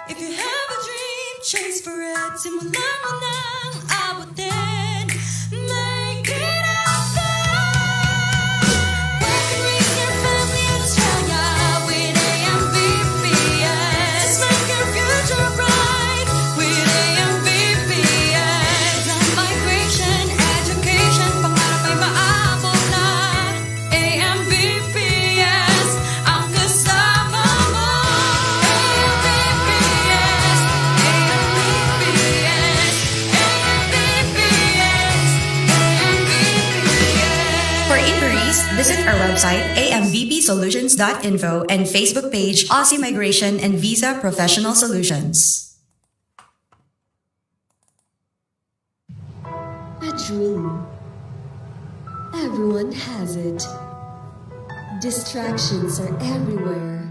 If you have a dream, chase for it. Simulan mo nang abutin. Make it out there. Work and raise your family in Australia with AMVPS. Make your future bright with AMVPS. Migration, education, pangarap ay maabot na. AMVPS, ang kasama mo. AMVPS, AMVPS, AMVPS, AMVPS. For inquiries, visit our website amvpsolutions.info and Facebook page Aussie Migration and Visa Professional Solutions. A dream. Everyone has it. Distractions are everywhere,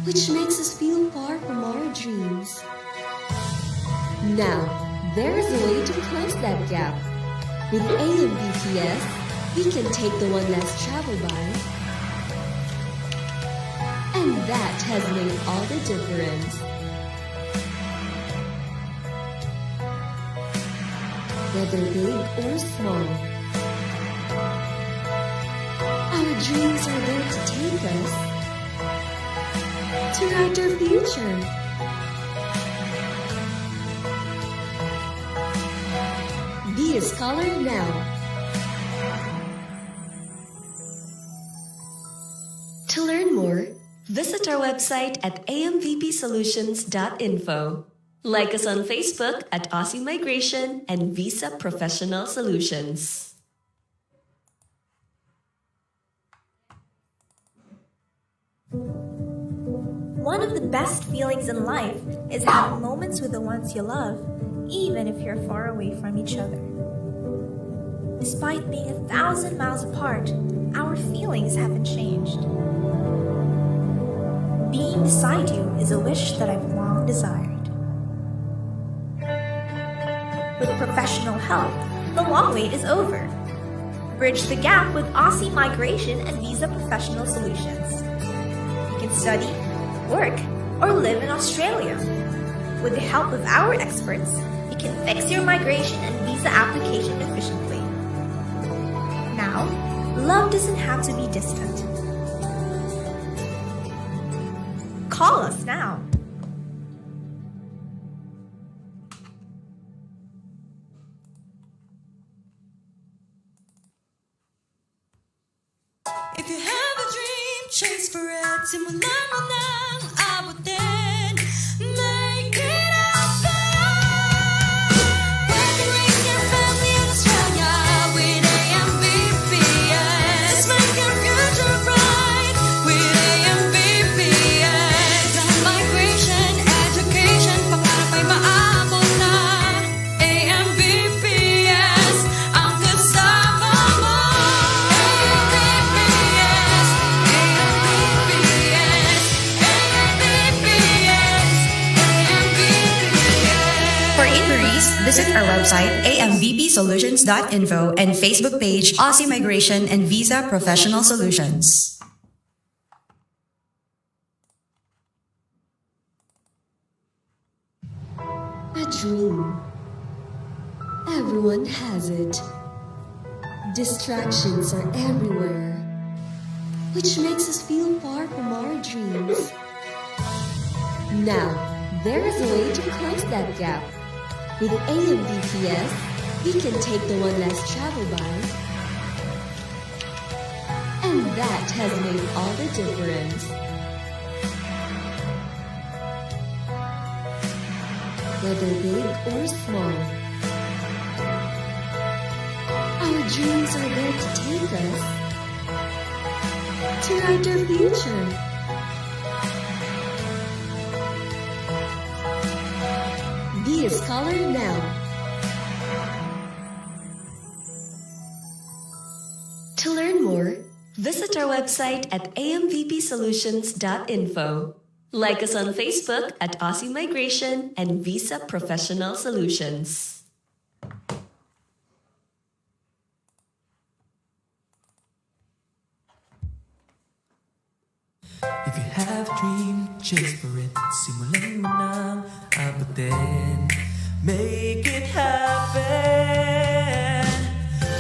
which makes us feel far from our dreams. Now, there is a way to close that gap. With AMVPS, we can take the one less traveled by, and that has made all the difference. Whether big or small, our dreams are there to take us to write our future. Be a scholar now. To learn more, visit our website at amvpsolutions.info. Like us on Facebook at Aussie Migration and Visa Professional Solutions. One of the best feelings in life is having moments with the ones you love, even if you're far away from each other. Despite being 1,000 miles apart, our feelings haven't changed. Being beside you is a wish that I've long desired. With professional help, the long wait is over. Bridge the gap with Aussie Migration and Visa Professional Solutions. You can study, work, or live in Australia. With the help of our experts, you can fix your migration and visa application efficiently. Now, love doesn't have to be distant. Call us now. If you have a dream, chase for it. Simulan mo nang abutin. Make it out there. Work and raise your family in Australia with AMVPS. Make your future bright with AMVPS. Migration, education, pangarap ay maabot na. AMVPS, ang kasama mo. AMVPS, AMVPS, AMVPS, AMVPS. For inquiries, visit our website amvpsolutions.info and Facebook page Aussie Migration and Visa Professional Solutions. A dream. Everyone has it. Distractions are everywhere, which makes us feel far from our dreams. Now, there is a way to close that gap. With AMVPS, we can take the one less traveled by, and that has made all the difference. Whether big or small, our dreams are there to take us to write our future. Be a scholar now. To learn more, visit our website at amvpsolutions.info. Like us on Facebook at Aussie Migration and Visa Professional Solutions. If you have dream, chase for it. Simulan mo nang abutin. Make it happen.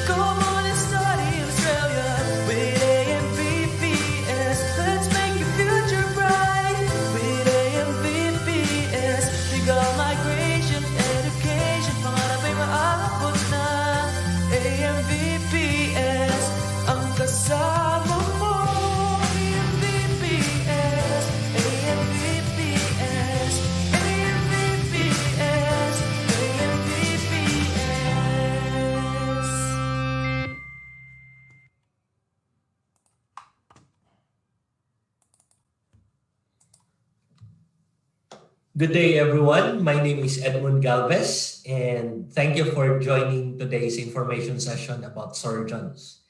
Come on and study in Australia with AMVPS. Let's make your future bright with AMVPS. Legal migration, education, pangarap ay maabot na. AMVPS, ang kasama mo. AMVPS, AMVPS, AMVPS, AMVPS. Good day, everyone. My name is Edmund Galvez, and thank you for joining today's information session about surgeons.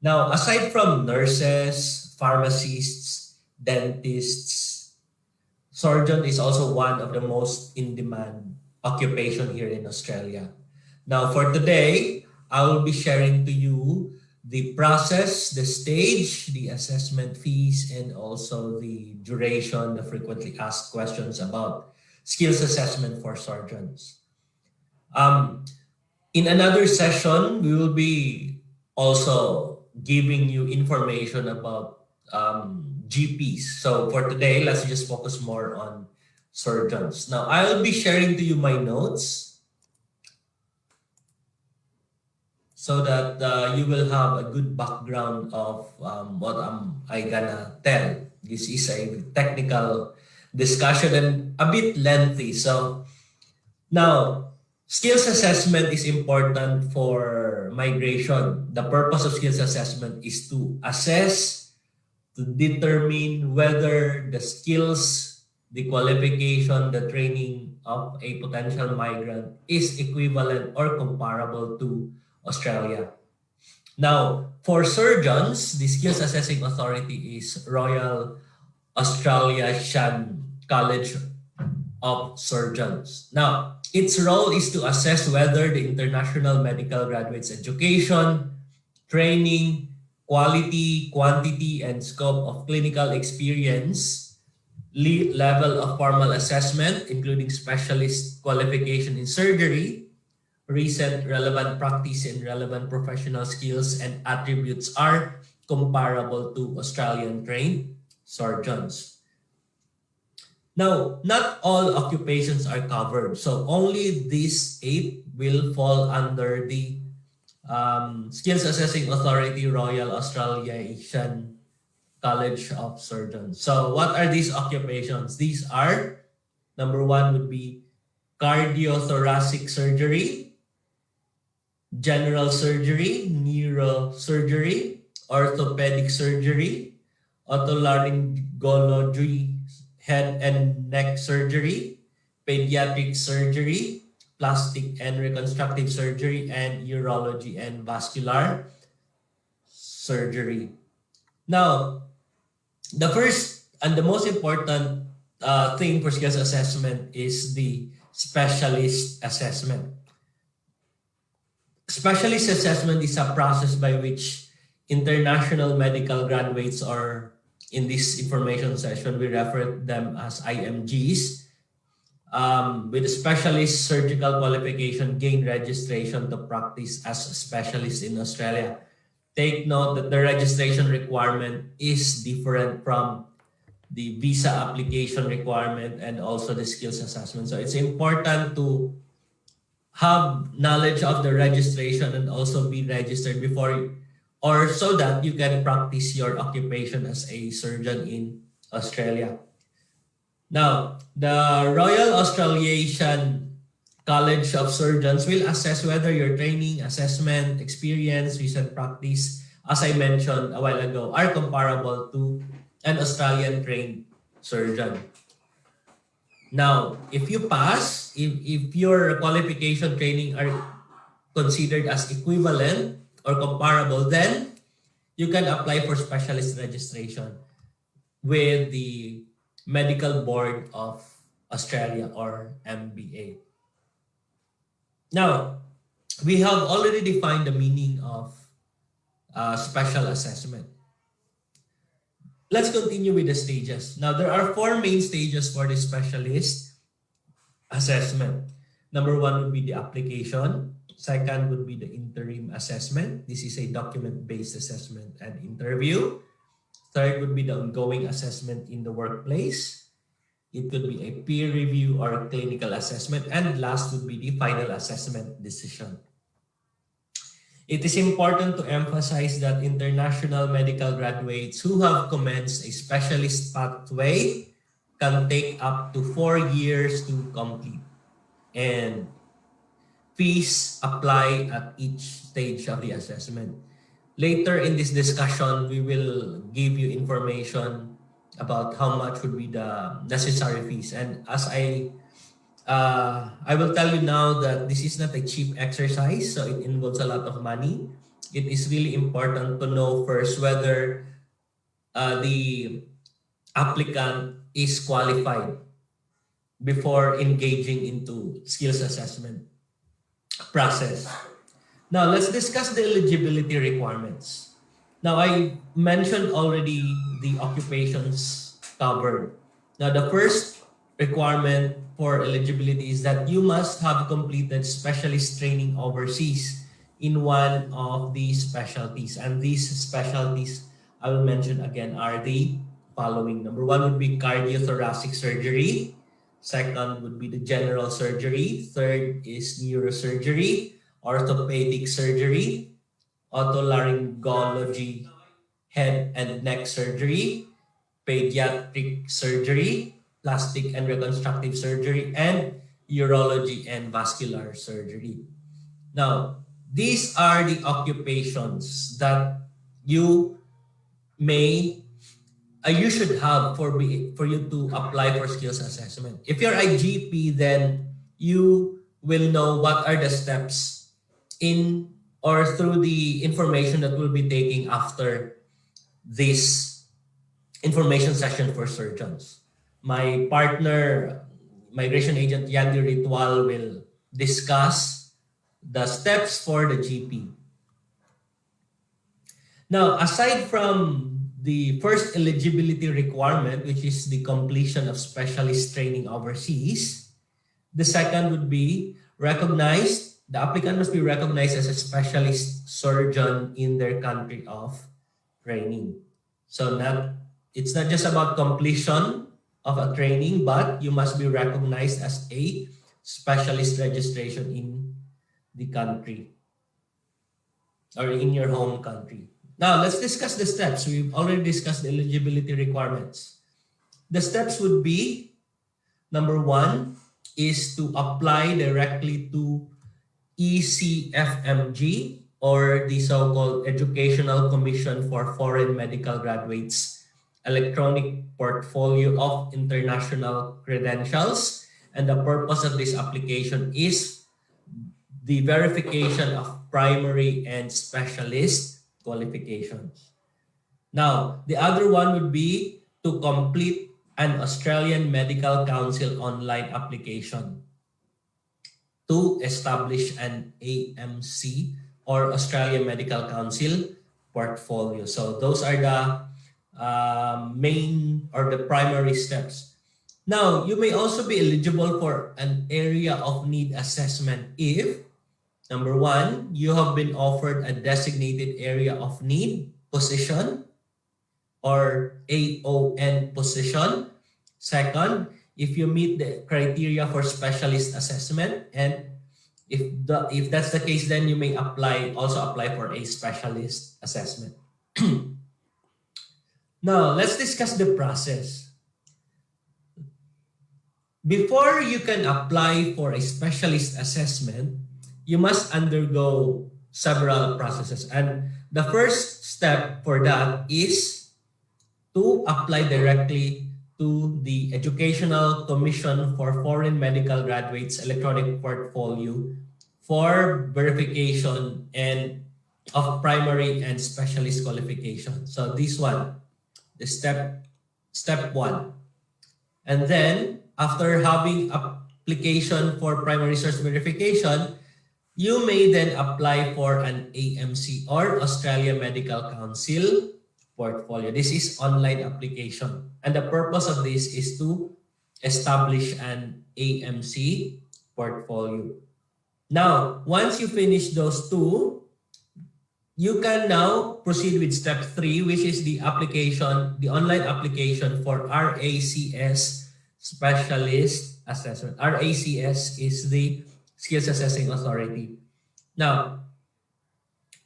Now, aside from nurses, pharmacists, dentists, surgeon is also one of the most in-demand occupation here in Australia. Now, for today, I will be sharing to you the process, the stage, the assessment fees, and also the duration, the frequently asked questions about skills assessment for surgeons. In another session, we will be also giving you information about GPs. So for today, let's just focus more on surgeons. Now, I'll be sharing to you my notes so that you will have a good background of what I gonna tell. This is a technical discussion and a bit lengthy. So now, skills assessment is important for migration. The purpose of skills assessment is to assess, to determine whether the skills, the qualification, the training of a potential migrant is equivalent or comparable to Australia. Now, for surgeons, the skills assessing authority is Royal Australasian College of Surgeons. Now, its role is to assess whether the international medical graduates' education, training, quality, quantity, and scope of clinical experience, level of formal assessment, including specialist qualification in surgery, recent relevant practice and relevant professional skills and attributes are comparable to Australian trained surgeons. Now, not all occupations are covered. So only these 8 will fall under the Skills Assessing Authority Royal Australasian College of Surgeons. So what are these occupations? These are, number 1 would be cardiothoracic surgery, general surgery, neurosurgery, orthopedic surgery, otolaryngology, head and neck surgery, pediatric surgery, plastic and reconstructive surgery, and urology and vascular surgery. Now, the first and the most important thing for skills assessment is the specialist assessment. Specialist assessment is a process by which international medical graduates, or in this information session, we refer to them as IMGs, with a specialist surgical qualification, gain registration to practice as a specialist in Australia. Take note that the registration requirement is different from the visa application requirement and also the skills assessment. So it's important to have knowledge of the registration and also be registered before, or so that you can practice your occupation as a surgeon in Australia. Now, the Royal Australasian College of Surgeons will assess whether your training, assessment, experience, recent practice, as I mentioned a while ago, are comparable to an Australian trained surgeon. Now, if you pass, if your qualification training are considered as equivalent or comparable, then you can apply for specialist registration with the Medical Board of Australia, or MBA. Now, we have already defined the meaning of special assessment. let's continue with the stages. Now, there are 4 main stages for the specialist assessment. Number 1 would be the application. Second would be the interim assessment. This is a document-based assessment and interview. Third would be the ongoing assessment in the workplace. It could be a peer review or a clinical assessment. And last would be the final assessment decision. It is important to emphasize that international medical graduates who have commenced a specialist pathway can take up to 4 years to complete. And fees apply at each stage of the assessment. Later in this discussion, we will give you information about how much would be the necessary fees. And as I will tell you now that this is not a cheap exercise, so it involves a lot of money. It is really important to know first whether the applicant is qualified before engaging into skills assessment process. Now, let's discuss the eligibility requirements. Now, I mentioned already the occupations covered. Now, the first requirement for eligibility is that you must have completed specialist training overseas in one of these specialties. And these specialties, I will mention again, are the following. Number 1 would be cardiothoracic surgery. Second would be the general surgery. Third is neurosurgery, orthopedic surgery, otolaryngology, head and neck surgery, pediatric surgery, plastic and reconstructive surgery, and urology and vascular surgery. Now, these are the occupations that you should have for you to apply for skills assessment. If you're a GP, then you will know what are the steps in or through the information that we'll be taking after this information session for surgeons. My partner, migration agent Yandy Ritual, will discuss the steps for the GP. Now, aside from the first eligibility requirement, which is the completion of specialist training overseas, the second would be the applicant must be recognized as a specialist surgeon in their country of training. So it's not just about completion of a training, but you must be recognized as a specialist registration in the country or in your home country. Now, let's discuss the steps. We've already discussed the eligibility requirements. The steps would be, number 1 is to apply directly to ECFMG, or the so-called Educational Commission for Foreign Medical Graduates electronic portfolio of international credentials. And the purpose of this application is the verification of primary and specialist qualifications. Now, the other one would be to complete an Australian Medical Council online application to establish an AMC, or Australian Medical Council portfolio. So those are the main or the primary steps. Now, you may also be eligible for an area of need assessment if, number 1, you have been offered a designated area of need position or AON position. Second, if you meet the criteria for specialist assessment, and if that's the case, then you may also apply for a specialist assessment. Now, let's discuss the process. Before you can apply for a specialist assessment, you must undergo several processes. And the first step for that is to apply directly to the Educational Commission for Foreign Medical Graduates electronic portfolio for verification and of primary and specialist qualification. So this one, the step 1. And then after having application for primary source verification, you may then apply for an AMC, or Australian Medical Council portfolio. This is online application. And the purpose of this is to establish an AMC portfolio. Now, once you finish those two, you can now proceed with step 3, which is the application, the online application for RACS Specialist Assessment. RACS is the Skills Assessing Authority. Now,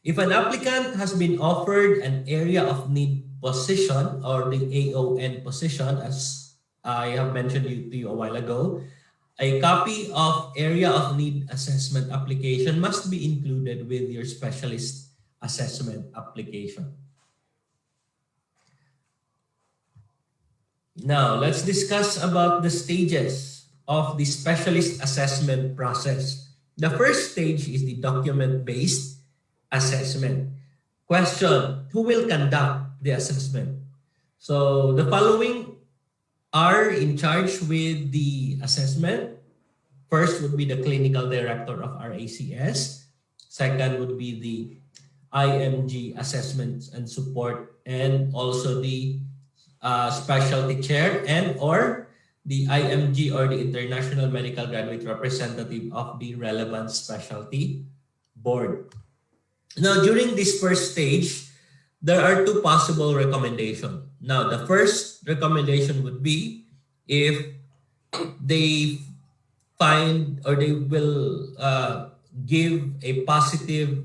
if an applicant has been offered an area of need position or the AON position, as I have mentioned to you a while ago, a copy of area of need assessment application must be included with your specialist assessment application. Now, let's discuss about the stages of the specialist assessment process. The first stage is the document-based assessment. Question, who will conduct the assessment? So the following are in charge with the assessment. First would be the clinical director of RACS. Second would be the IMG assessments and support, and also the specialty chair and or the IMG or the International Medical Graduate Representative of the relevant specialty board. Now, during this first stage, there are two possible recommendations. Now, the first recommendation would be if they find or they will give a positive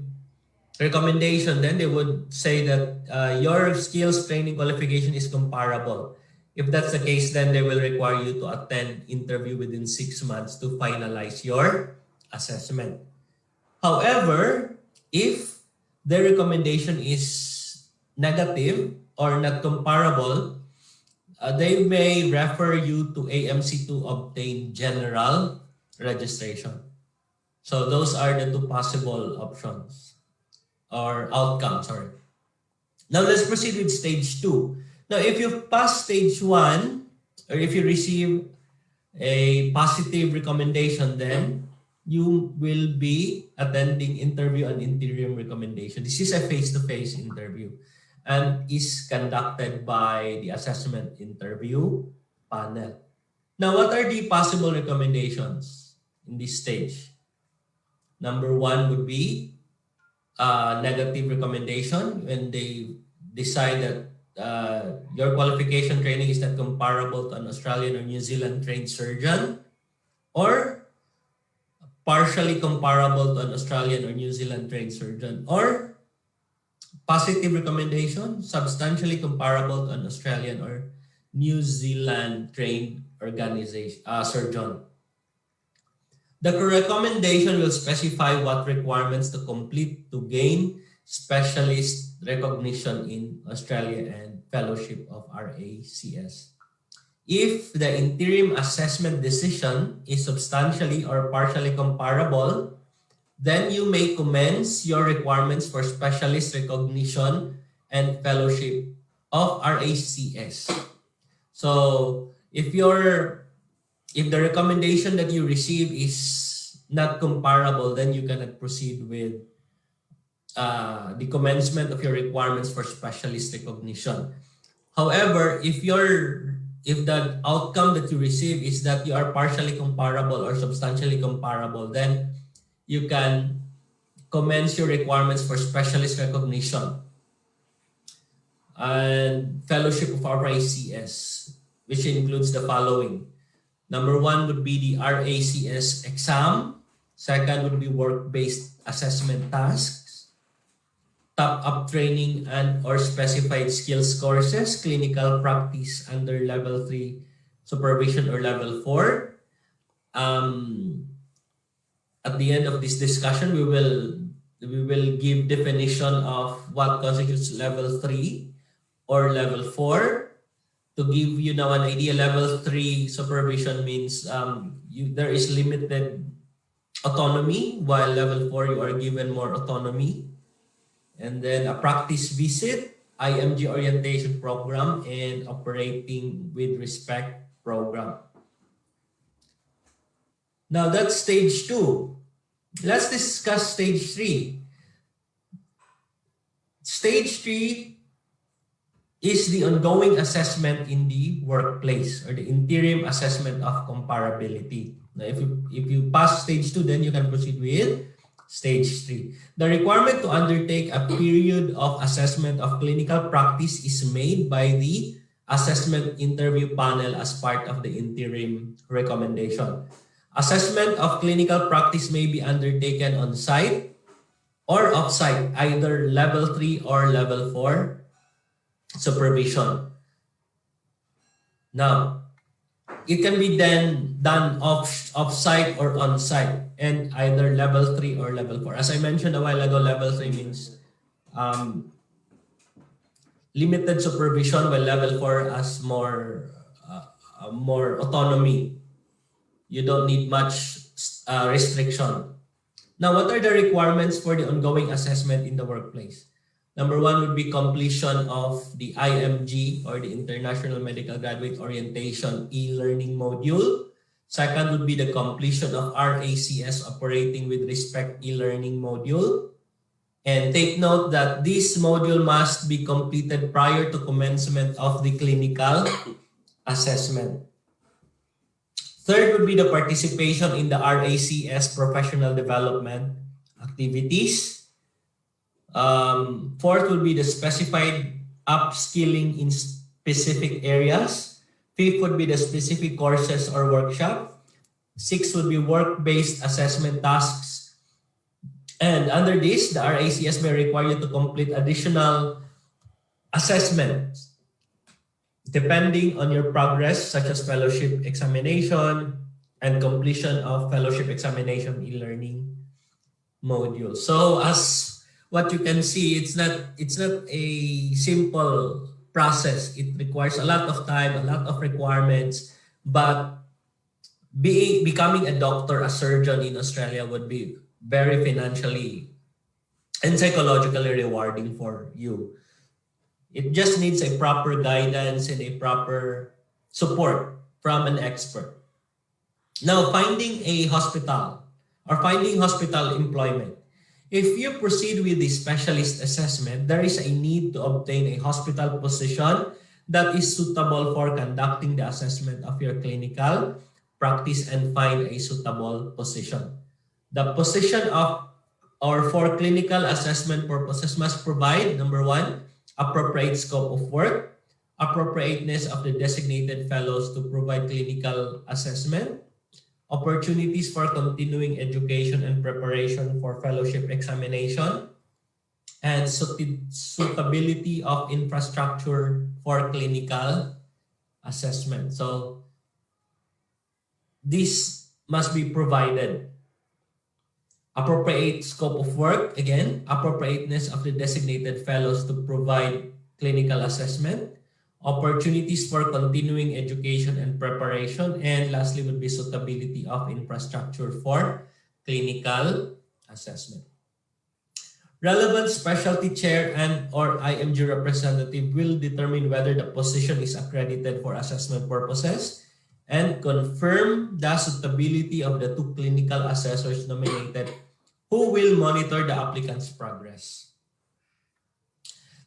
recommendation, then they would say that your skills training qualification is comparable. If that's the case, then they will require you to attend interview within 6 months to finalize your assessment. However, if the recommendation is negative or not comparable, they may refer you to AMC to obtain general registration. So those are the two possible options or outcomes. Sorry. Now let's proceed with stage 2. Now, if you pass stage 1 or if you receive a positive recommendation, then you will be attending interview and interim recommendation. This is a face-to-face interview and is conducted by the assessment interview panel. Now, what are the possible recommendations in this stage? Number 1 would be negative recommendation when they decide that your qualification training is not comparable to an Australian or New Zealand trained surgeon, or partially comparable to an Australian or New Zealand trained surgeon, or positive recommendation, substantially comparable to an Australian or New Zealand trained surgeon. The recommendation will specify what requirements to complete to gain specialist recognition in Australia and fellowship of RACS. If the interim assessment decision is substantially or partially comparable, then you may commence your requirements for specialist recognition and fellowship of RACS. So if the recommendation that you receive is not comparable, then you cannot proceed with the commencement of your requirements for specialist recognition. However, if the outcome that you receive is that you are partially comparable or substantially comparable, then you can commence your requirements for specialist recognition and fellowship of RACS, which includes the following. Number 1 would be the RACS exam. Second would be work-based assessment tasks, top-up training and or specified skills courses, clinical practice under level 3 supervision or level 4. At the end of this discussion, we will give definition of what constitutes level 3 or level 4. To give you now an idea, level 3 supervision means there is limited autonomy, while level 4 you are given more autonomy. And then a practice visit, IMG orientation program, and operating with respect program. Now that's stage 2. Let's discuss stage 3. Stage 3 is the ongoing assessment in the workplace, or the interim assessment of comparability. Now, if you pass stage 2, then you can proceed with stage 3. The requirement to undertake a period of assessment of clinical practice is made by the assessment interview panel as part of the interim recommendation. Assessment of clinical practice may be undertaken on site or off-site, either level 3 or level 4 supervision. Now, it can be then done off-site or on-site, and either level 3 or level 4. As I mentioned a while ago, level 3 means limited supervision, while level 4 has more autonomy. You don't need much restriction. Now, what are the requirements for the ongoing assessment in the workplace? Number 1 would be completion of the IMG, or the International Medical Graduate Orientation e-learning module. Second would be the completion of RACS operating with respect e-learning module. And take note that this module must be completed prior to commencement of the clinical assessment. Third would be the participation in the RACS professional development activities. Fourth would be the specified upskilling in specific areas. Fifth would be the specific courses or workshop. Sixth would be work-based assessment tasks. And under this, the RACS may require you to complete additional assessments depending on your progress, such as fellowship examination and completion of fellowship examination e-learning module. So as what you can see, it's not a simple process. It requires a lot of time, a lot of requirements, but becoming a doctor, a surgeon in Australia would be very financially and psychologically rewarding for you. It just needs a proper guidance and a proper support from an expert. Now, finding a hospital or finding hospital employment. If you proceed with the specialist assessment, there is a need to obtain a hospital position that is suitable for conducting the assessment of your clinical practice and find a suitable position. The position of or for clinical assessment purposes must provide, number 1, appropriate scope of work, appropriateness of the designated fellows to provide clinical assessment, opportunities for continuing education and preparation for fellowship examination, and suitability of infrastructure for clinical assessment. So this must be provided. Appropriate scope of work, again, appropriateness of the designated fellows to provide clinical assessment, opportunities for continuing education and preparation, and lastly would be suitability of infrastructure for clinical assessment. Relevant specialty chair and or IMG representative will determine whether the position is accredited for assessment purposes and confirm the suitability of the 2 clinical assessors nominated who will monitor the applicant's progress.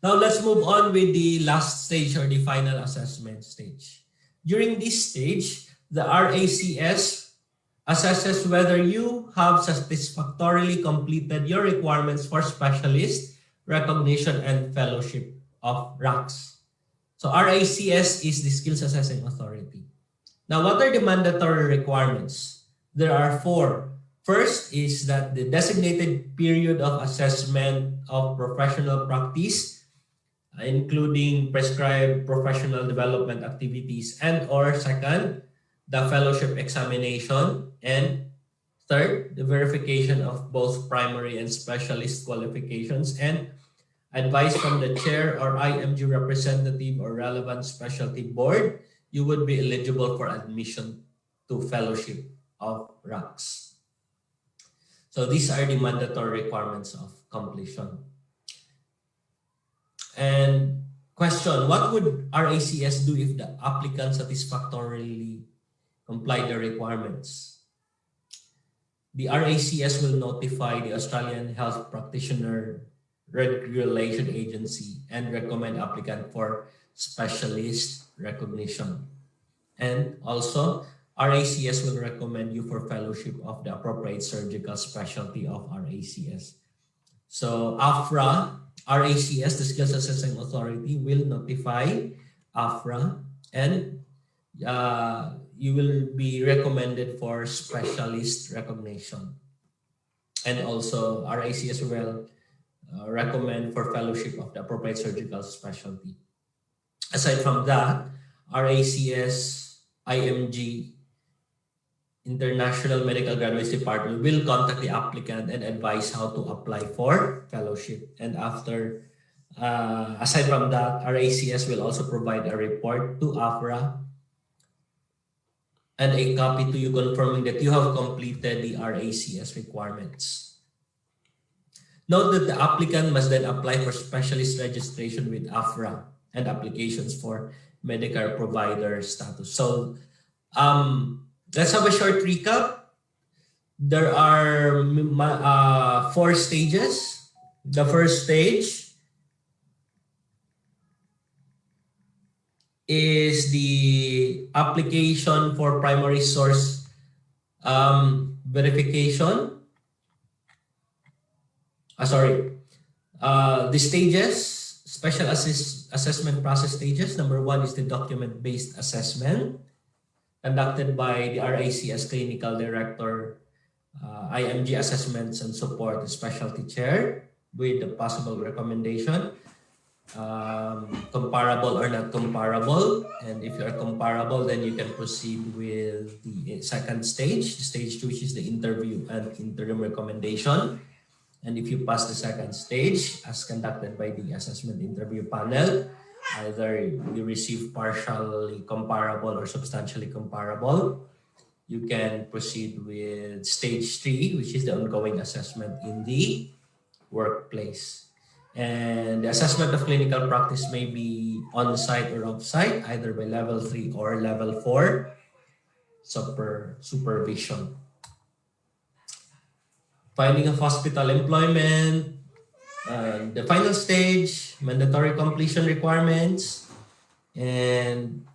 Now let's move on with the last stage, or the final assessment stage. During this stage, the RACS assesses whether you have satisfactorily completed your requirements for specialist recognition and fellowship of RACS. So RACS is the Skills Assessing Authority. Now, what are the mandatory requirements? There are 4. First is that the designated period of assessment of professional practice, including prescribed professional development activities, and or second, the fellowship examination, and third, the verification of both primary and specialist qualifications, and advice from the chair or IMG representative or relevant specialty board, you would be eligible for admission to fellowship of RACS. So these are the mandatory requirements of completion. And question, what would RACS do if the applicant satisfactorily complied the requirements? The RACS will notify the Australian Health Practitioner Regulation Agency and recommend applicant for specialist recognition. And also, RACS will recommend you for fellowship of the appropriate surgical specialty of RACS. So AFRA, RACS, the Skills Assessing Authority, will notify AFRA, and you will be recommended for specialist recognition. And also RACS will recommend for fellowship of the appropriate surgical specialty. Aside from that, RACS, IMG, International Medical Graduates Department will contact the applicant and advise how to apply for fellowship. And after, aside from that, RACS will also provide a report to AFRA and a copy to you confirming that you have completed the RACS requirements. Note that the applicant must then apply for specialist registration with AFRA and applications for Medicare provider status. So let's have a short recap. There are 4 stages. The first stage is the application for primary source verification. The stages, special assessment process stages. Number 1 is the document-based assessment conducted by the RACS Clinical Director, IMG Assessments and Support Specialty Chair with the possible recommendation, comparable or not comparable. And if you are comparable, then you can proceed with the second stage, stage 2, which is the interview and interim recommendation. And if you pass the second stage, as conducted by the assessment interview panel, either you receive partially comparable or substantially comparable, you can proceed with stage 3, which is the ongoing assessment in the workplace. And the assessment of clinical practice may be on-site or off-site, either by level 3 or level 4 supervision. Finding of hospital employment, the final stage, mandatory completion requirements, and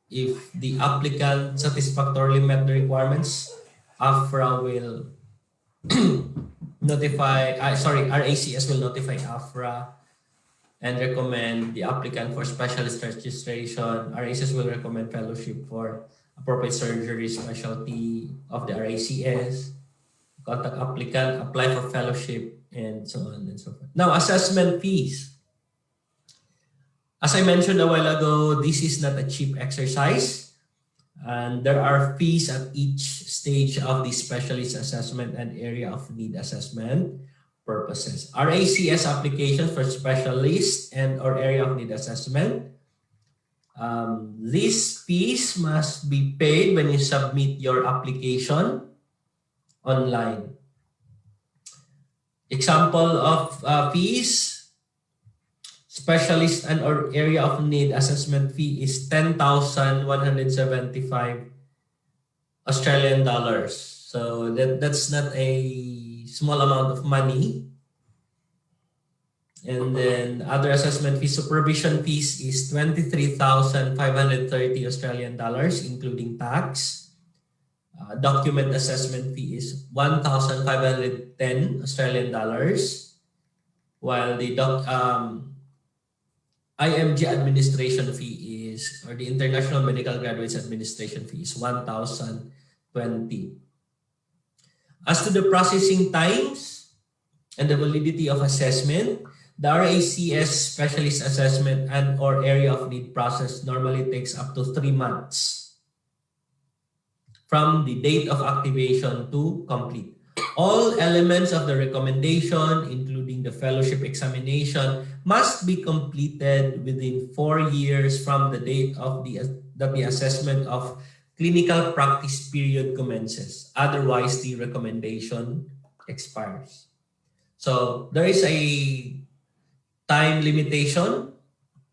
if the applicant satisfactorily met the requirements, AFRA will RACS will notify AFRA and recommend the applicant for specialist registration. RACS will recommend fellowship for appropriate surgery specialty of the RACS. Contact applicant, apply for fellowship, and so on and so forth. Now, assessment fees. As I mentioned a while ago, this is not a cheap exercise. And there are fees at each stage of the specialist assessment and area of need assessment purposes. RACS applications for specialist and or area of need assessment. These fees must be paid when you submit your application online. Example of fees: specialist and or area of need assessment fee is 10,175 Australian dollars. So that's not a small amount of money. And then other assessment fees, supervision fees is 23,530 Australian dollars, including tax. Document assessment fee is 1,510 Australian dollars, while the IMG administration fee is, or the International Medical Graduates Administration fee is 1,020. As to the processing times and the validity of assessment, the RACS specialist assessment and or area of need process normally takes up to 3 months from the date of activation to complete. All elements of the recommendation, including the fellowship examination, must be completed within 4 years from the date of that the assessment of clinical practice period commences. Otherwise, the recommendation expires. So there is a time limitation.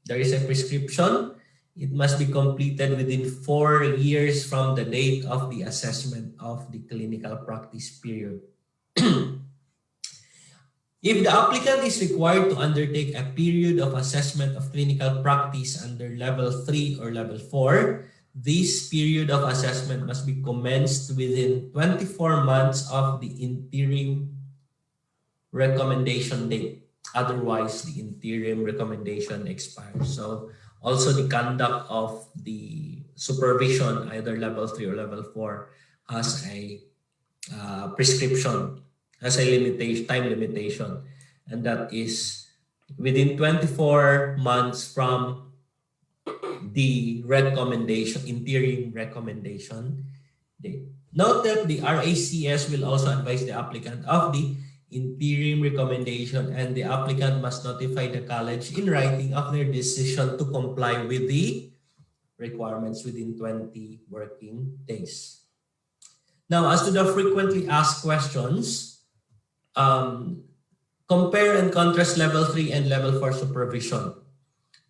There is a prescription. It must be completed within 4 years from the date of the assessment of the clinical practice period. If the applicant is required to undertake a period of assessment of clinical practice under level 3 or level 4, this period of assessment must be commenced within 24 months of the interim recommendation date. Otherwise, the interim recommendation expires. So also the conduct of the supervision, either level 3 or level 4, has a prescription, has a limitation, time limitation, and that is within 24 months from the recommendation, interim recommendation date. Note that the RACS will also advise the applicant of the interim recommendation, and the applicant must notify the college in writing of their decision to comply with the requirements within 20 working days. Now, as to the frequently asked questions, compare and contrast level 3 and level 4 supervision.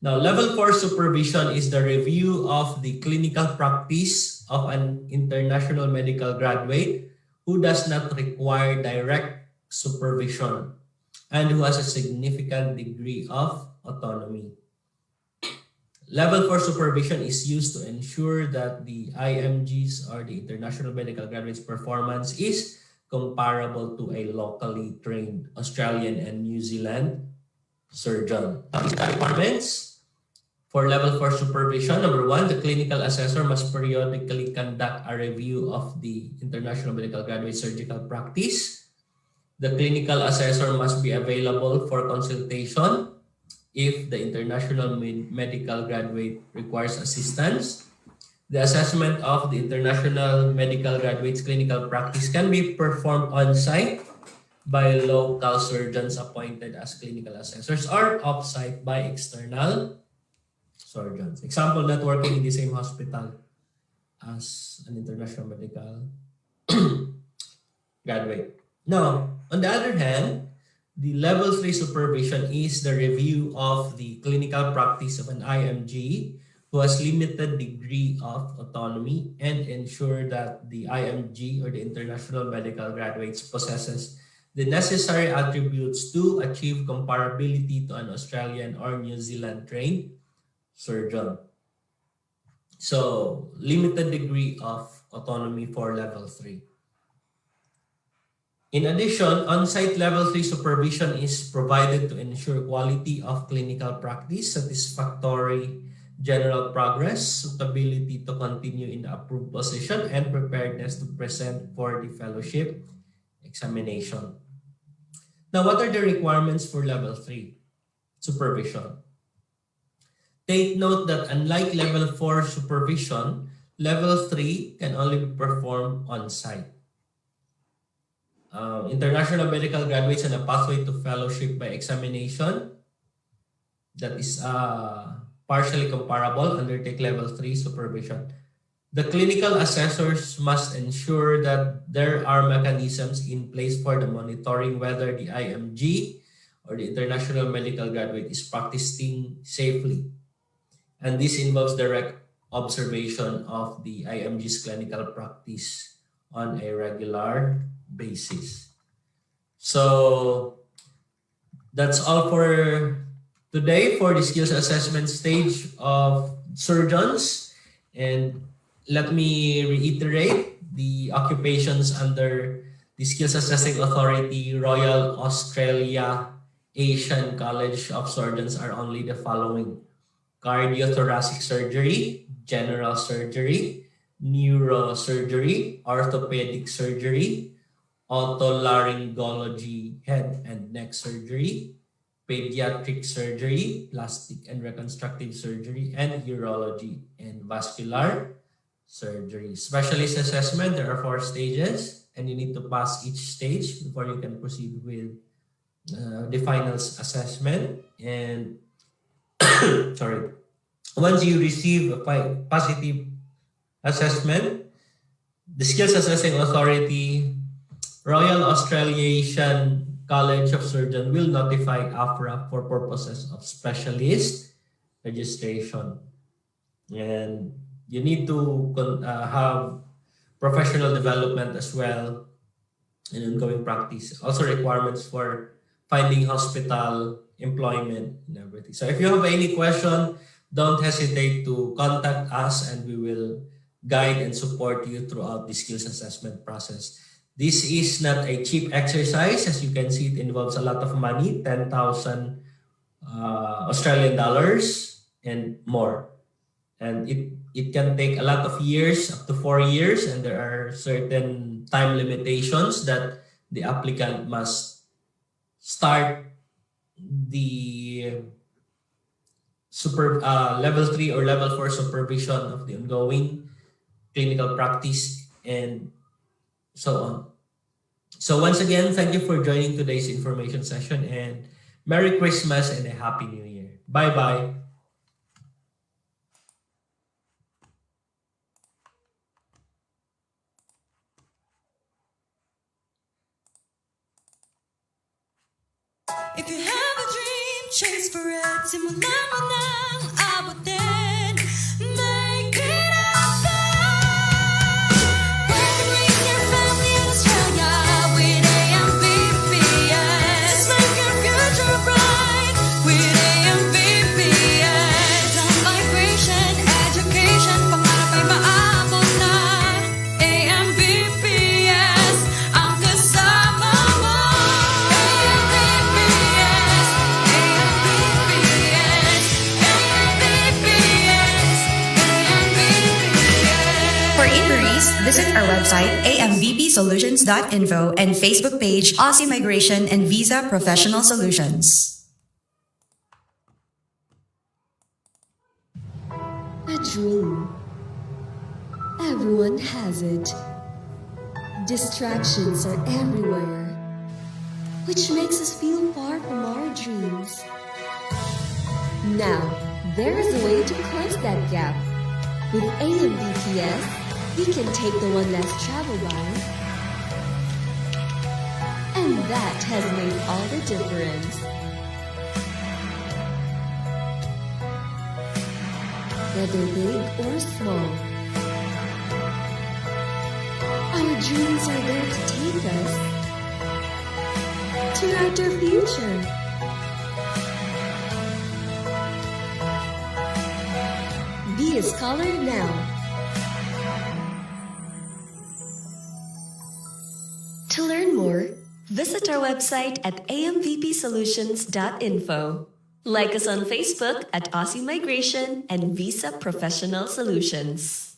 Now, level 4 supervision is the review of the clinical practice of an international medical graduate who does not require direct supervision and who has a significant degree of autonomy. Level 4 supervision is used to ensure that the IMG's or the international medical graduates' performance is comparable to a locally trained Australian and New Zealand surgeon. Requirements for level 4 supervision. Number 1, the clinical assessor must periodically conduct a review of the international medical graduate surgical practice. The clinical assessor must be available for consultation if the international medical graduate requires assistance. The assessment of the international medical graduate's clinical practice can be performed on-site by local surgeons appointed as clinical assessors or off-site by external surgeons. Example, not working in the same hospital as an international medical graduate. Now, on the other hand, the level 3 supervision is the review of the clinical practice of an IMG who has limited degree of autonomy and ensure that the IMG or the international medical graduates possesses the necessary attributes to achieve comparability to an Australian or New Zealand trained surgeon. So, limited degree of autonomy for level 3. In addition, on-site level 3 supervision is provided to ensure quality of clinical practice, satisfactory general progress, suitability to continue in the approved position, and preparedness to present for the fellowship examination. Now, what are the requirements for level 3 supervision? Take note that unlike level 4 supervision, level 3 can only be performed on-site. International medical graduates on a pathway to fellowship by examination that is partially comparable undertake level 3 supervision. The clinical assessors must ensure that there are mechanisms in place for the monitoring whether the IMG or the international medical graduate is practicing safely. And this involves direct observation of the IMG's clinical practice on a regular basis. So that's all for today for the skills assessment stage of surgeons. And let me reiterate the occupations under the Skills Assessing Authority Royal Australia Asian College of Surgeons are only the following: cardiothoracic surgery, general surgery, neurosurgery, orthopedic surgery, otolaryngology, head and neck surgery, pediatric surgery, plastic and reconstructive surgery, and urology and vascular surgery. Specialist assessment, there are 4 stages, and you need to pass each stage before you can proceed with the final assessment. And sorry, once you receive a positive assessment, the Skills Assessing Authority Royal Australian College of Surgeons will notify AFRA for purposes of specialist registration. And you need to have professional development as well and ongoing practice. Also requirements for finding hospital, employment, and everything. So if you have any question, don't hesitate to contact us and we will guide and support you throughout the skills assessment process. This is not a cheap exercise. As you can see, it involves a lot of money, 10,000 Australian dollars and more. And it can take a lot of years, up to 4 years, and there are certain time limitations that the applicant must start the level 3 or level 4 supervision of the ongoing clinical practice and so on. So once again, thank you for joining today's information session and Merry Christmas and a Happy New Year. Bye-bye. If you have a dream, chase for it. Simulan mo nang abutin. Make it happen. Work and raise your family in Australia with AMBPS. Make your future bright with AMBPS. Ang migration, education, pangarap ay maabot na. AMBPS, ang kasama mo. For inquiries, visit our website amvpsolutions.info and Facebook page Aussie Migration and Visa Professional Solutions. A dream. Everyone has it. Distractions are everywhere, which makes us feel far from our dreams. Now, there is a way to close that gap. With AMVPS, we can take the one less travel by, and that has made all the difference. Whether big or small, our dreams are there to take us to write our future. Be a scholar now. To learn more, visit our website at amvpsolutions.info. Like us on Facebook at Aussie Migration and Visa Professional Solutions.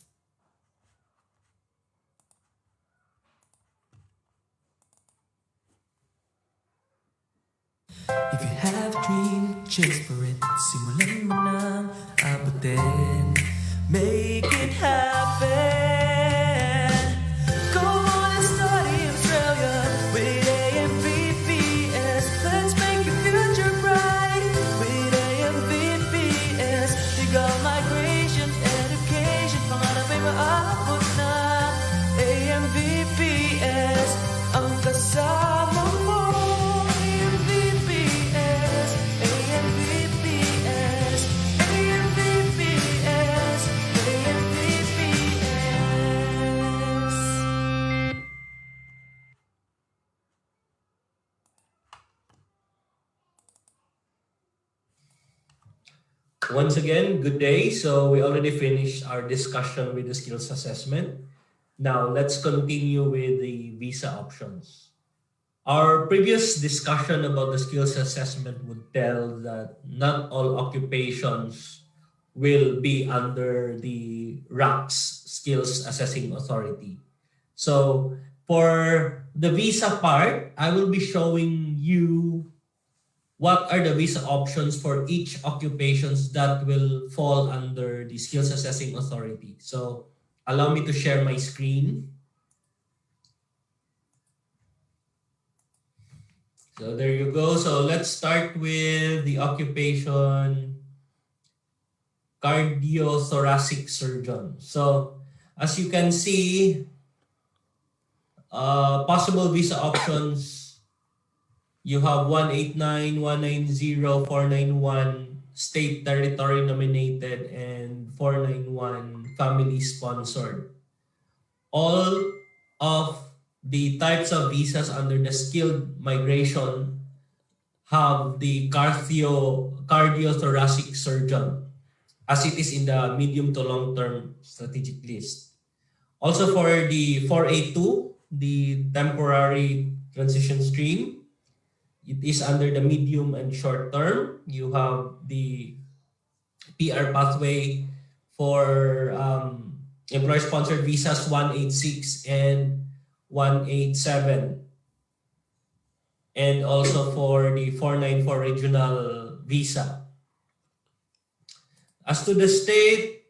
If you have a dream, chase for it. Simulan mo nang abutin. Make it happen. Go on and study Australia with AMVPS. Let's make your future bright with AMVPS. Legal migration, education, pangarap ay maabot na. AMVPS, ang kasama mo. AMVPS, AMVPS, AMVPS, AMVPS. Once again, good day. So we already finished our discussion with the skills assessment. Now let's continue with the visa options. Our previous discussion about the skills assessment would tell that not all occupations will be under the RACS Skills Assessing Authority. So for the visa part, I will be showing you what are the visa options for each occupations that will fall under the Skills Assessing Authority. So allow me to share my screen. So there you go. So let's start with the occupation cardiothoracic surgeon. So as you can see, possible visa options, you have 189, 190, 491 state territory nominated and 491 family sponsored. All of the types of visas under the skilled migration have the cardiothoracic surgeon, as it is in the medium to long-term strategic list. Also for the 482, the temporary transition stream, it is under the medium and short term. You have the PR pathway for employer-sponsored visas 186 and 187. And also for the 494 regional visa. As to the state,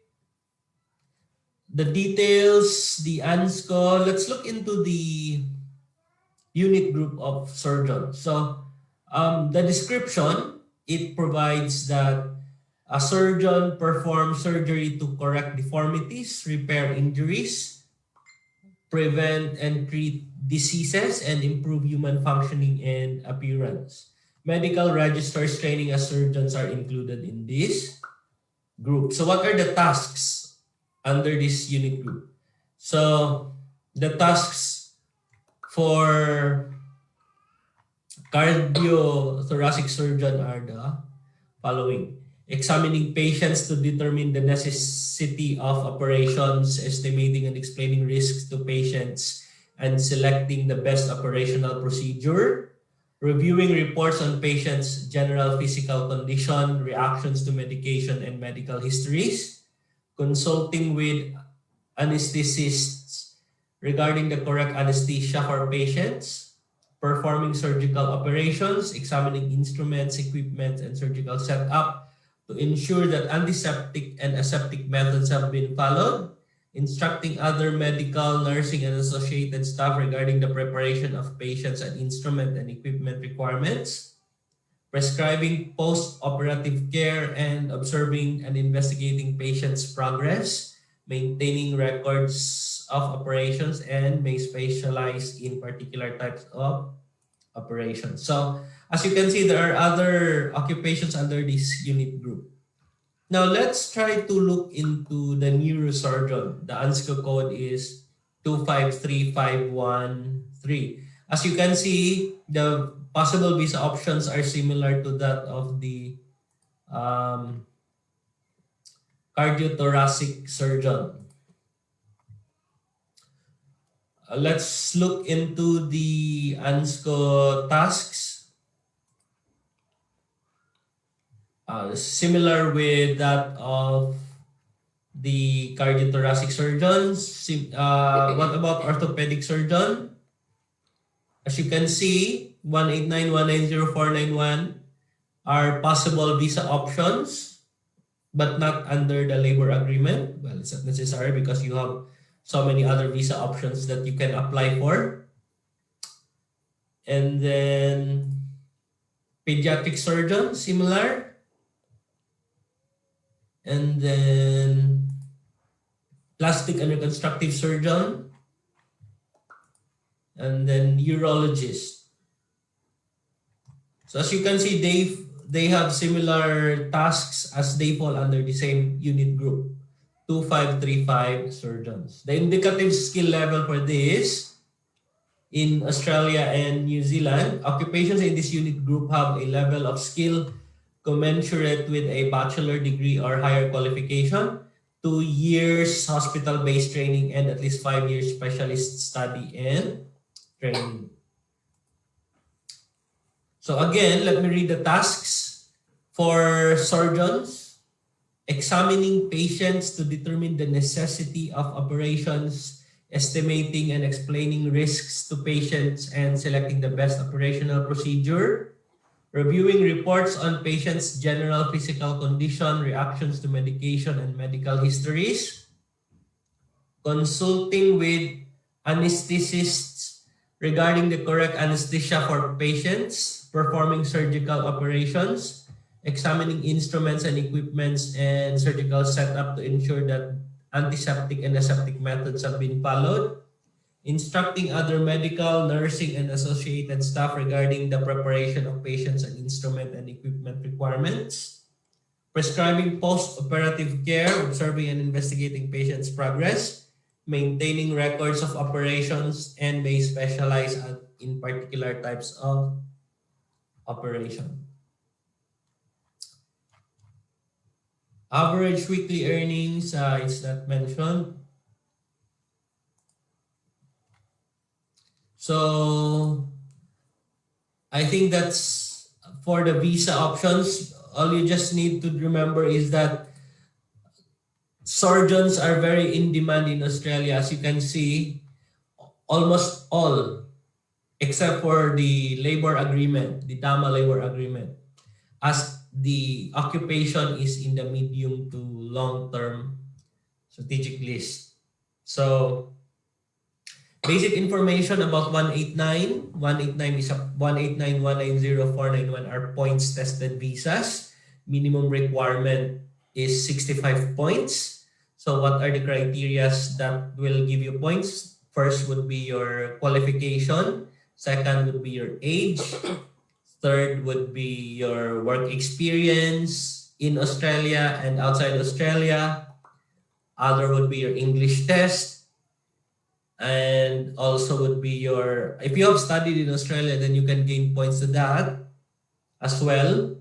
the details, the ANSCO, let's look into the unit group of surgeons. So the description, it provides that a surgeon performs surgery to correct deformities, repair injuries, prevent and treat diseases, and improve human functioning and appearance. Medical registers training as surgeons are included in this group. So what are the tasks under this unit group? So the tasks for cardiothoracic surgeon are the following: examining patients to determine the necessity of operations, estimating and explaining risks to patients, and selecting the best operational procedure, reviewing reports on patients' general physical condition, reactions to medication and medical histories, consulting with anesthetists regarding the correct anesthesia for patients, performing surgical operations, examining instruments, equipment, and surgical setup to ensure that antiseptic and aseptic methods have been followed, instructing other medical, nursing, and associated staff regarding the preparation of patients and instrument and equipment requirements, prescribing post-operative care and observing and investigating patients' progress, maintaining records of operations, and may specialize in particular types of operations. So as you can see, there are other occupations under this unit group. Now let's try to look into the neurosurgeon. The ANSCO code is 253513. As you can see, the possible visa options are similar to that of the cardiothoracic surgeon. Let's look into the ANSCO tasks. Similar with that of the cardiothoracic surgeons. What about orthopedic surgeon? As you can see, 189, 190, 491 are possible visa options, but not under the labor agreement. Well, it's not necessary because you have so many other visa options that you can apply for. And then pediatric surgeon, similar. And then plastic and reconstructive surgeon. And then urologist. So as you can see, they have similar tasks as they fall under the same unit group. 2535 surgeons. The indicative skill level for this in Australia and New Zealand, occupations in this unit group have a level of skill commensurate with a bachelor degree or higher qualification, 2 years hospital-based training, and at least 5 years specialist study and training. So again, let me read the tasks for surgeons. Examining patients to determine the necessity of operations, estimating and explaining risks to patients, and selecting the best operational procedure. Reviewing reports on patients' general physical condition, reactions to medication, and medical histories. Consulting with anesthetists regarding the correct anesthesia for patients, performing surgical operations, examining instruments and equipments and surgical setup to ensure that antiseptic and aseptic methods have been followed, instructing other medical, nursing, and associated staff regarding the preparation of patients and instrument and equipment requirements, prescribing post-operative care, observing and investigating patients' progress, maintaining records of operations, and may specialize in particular types of operation. Average weekly earnings is not mentioned. So I think that's for the visa options. All you just need to remember is that surgeons are very in demand in Australia. As you can see, almost all, except for the labor agreement, the DAMA labor agreement, as the occupation is in the medium to long-term strategic list. So basic information about 189. 189 is 189, 190, 491 are points tested visas. Minimum requirement is 65 points. So what are the criteria that will give you points? First would be your qualification. Second would be your age. Third would be your work experience in Australia and outside Australia. Other would be your English test. And also would be your, if you have studied in Australia, then you can gain points to that as well.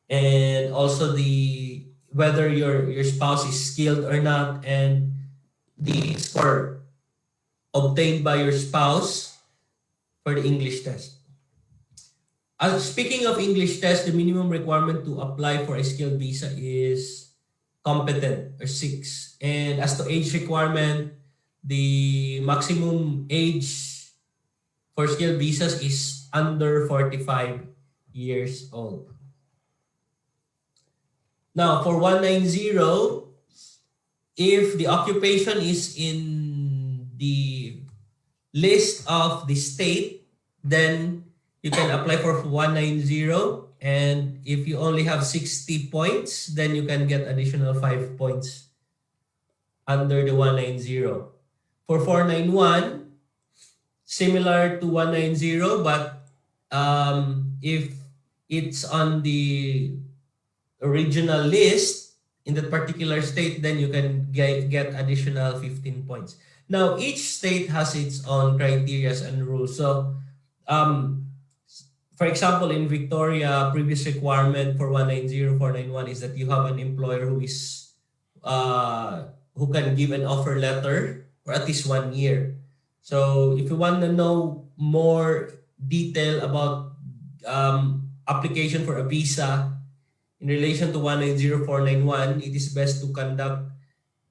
And also the whether your spouse is skilled or not, and the score obtained by your spouse for the English test. Speaking of English test, the minimum requirement to apply for a skilled visa is competent or 6. And as to age requirement, the maximum age for skilled visas is under 45 years old. Now, for 190, if the occupation is in the list of the state, then you can apply for 190. And if you only have 60 points, then you can get additional 5 points under the 190. For 491, similar to 190, but if it's on the original list in that particular state, then you can get additional 15 points. Now, each state has its own criteria and rules. So, for example, in Victoria, previous requirement for 190, 491 is that you have an employer who is who can give an offer letter for at least 1 year. So if you want to know more detail about application for a visa in relation to 190, 491, it is best to conduct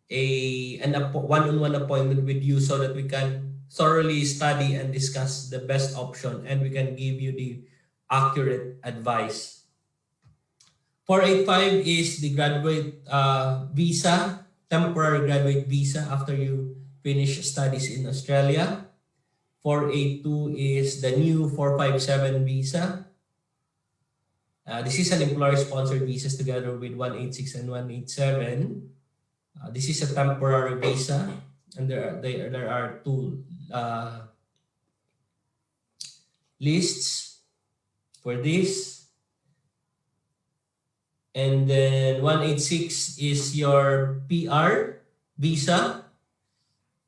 a one-on-one appointment with you so that we can thoroughly study and discuss the best option, and we can give you the accurate advice. 485 is the graduate visa, temporary graduate visa after you finish studies in Australia. 482 is the new 457 visa. This is an employer-sponsored visas together with 186 and 187. This is a temporary visa, and there are two lists for this. And then 186 is your PR visa,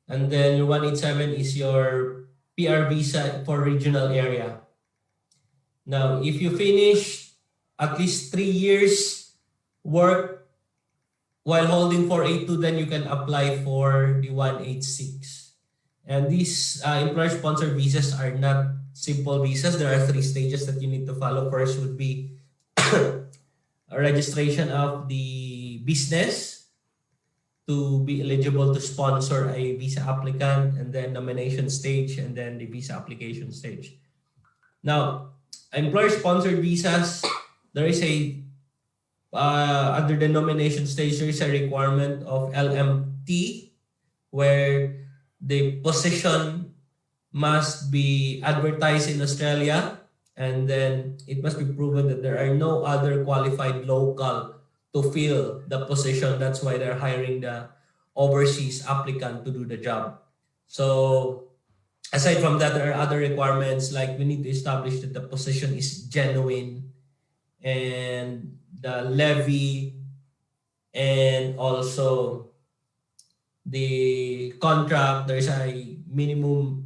and then your 187 is your PR visa for regional area. Now, if you finish at least 3 years work while holding 482, then you can apply for the 186. And these employer-sponsored visas are not simple visas. There are 3 stages that you need to follow. First would be a registration of the business to be eligible to sponsor a visa applicant, and then nomination stage, and then the visa application stage. Now, employer-sponsored visas, there is a under the nomination stage, there is a requirement of LMT, where the position must be advertised in Australia, and then it must be proven that there are no other qualified local to fill the position. That's why they're hiring the overseas applicant to do the job. So aside from that, there are other requirements, like we need to establish that the position is genuine, and the levy, and also the contract. There's a minimum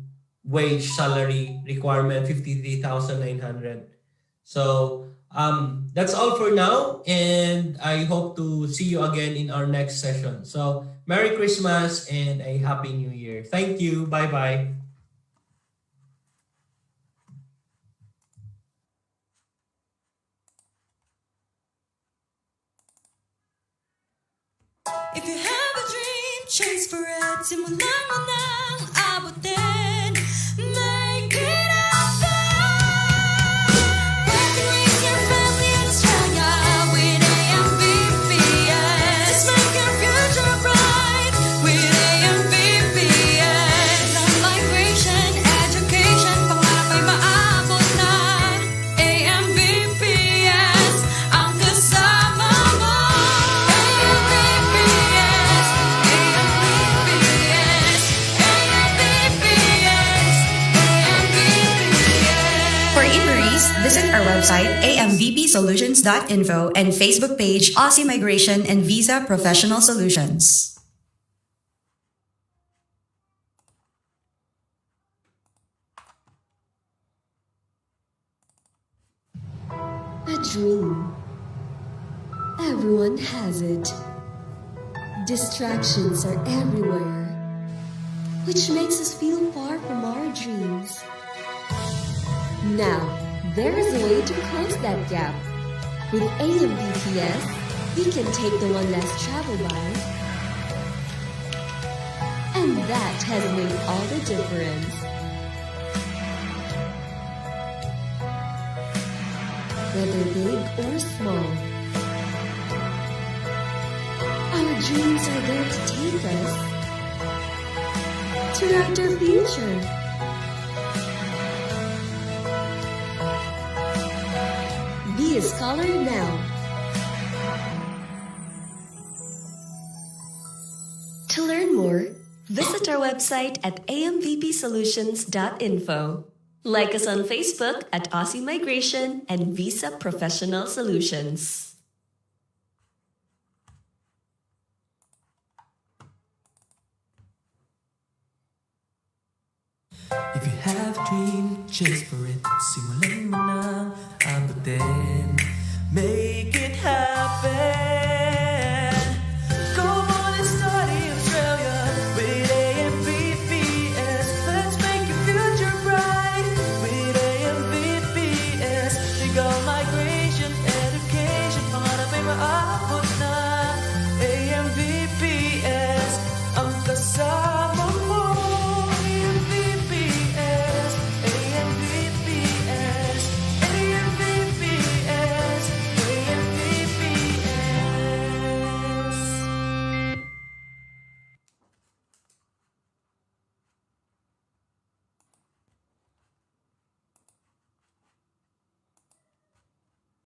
wage salary requirement, 53,900. So that's all for now, and I hope to see you again in our next session. So Merry Christmas and a Happy New Year. Thank you. Bye-bye. If you have a dream, chase for it. Simulan mo nang abutin. Make it happen. Work and raise your family in Australia with AMBPS. Make your future bright with AMBPS. Migration, education, pangarap ay maabot na. AMBPS, ang kasama mo. For inquiries, visit our website amvpsolutions.info and Facebook page Aussie Migration and Visa Professional Solutions. A dream. Everyone has it. Distractions are everywhere, which makes us feel far from our dreams. Now, there is a way to close that gap. With AMBPS, we can take the one less travel by, and that has made all the difference. Whether big or small, our dreams are there to take us to write our future. Be a scholar now. To learn more, visit our website at amvpsolutions.info. Like us on Facebook at Aussie Migration and Visa Professional Solutions. If you have a dream, chase for it. Simulan mo na abutin.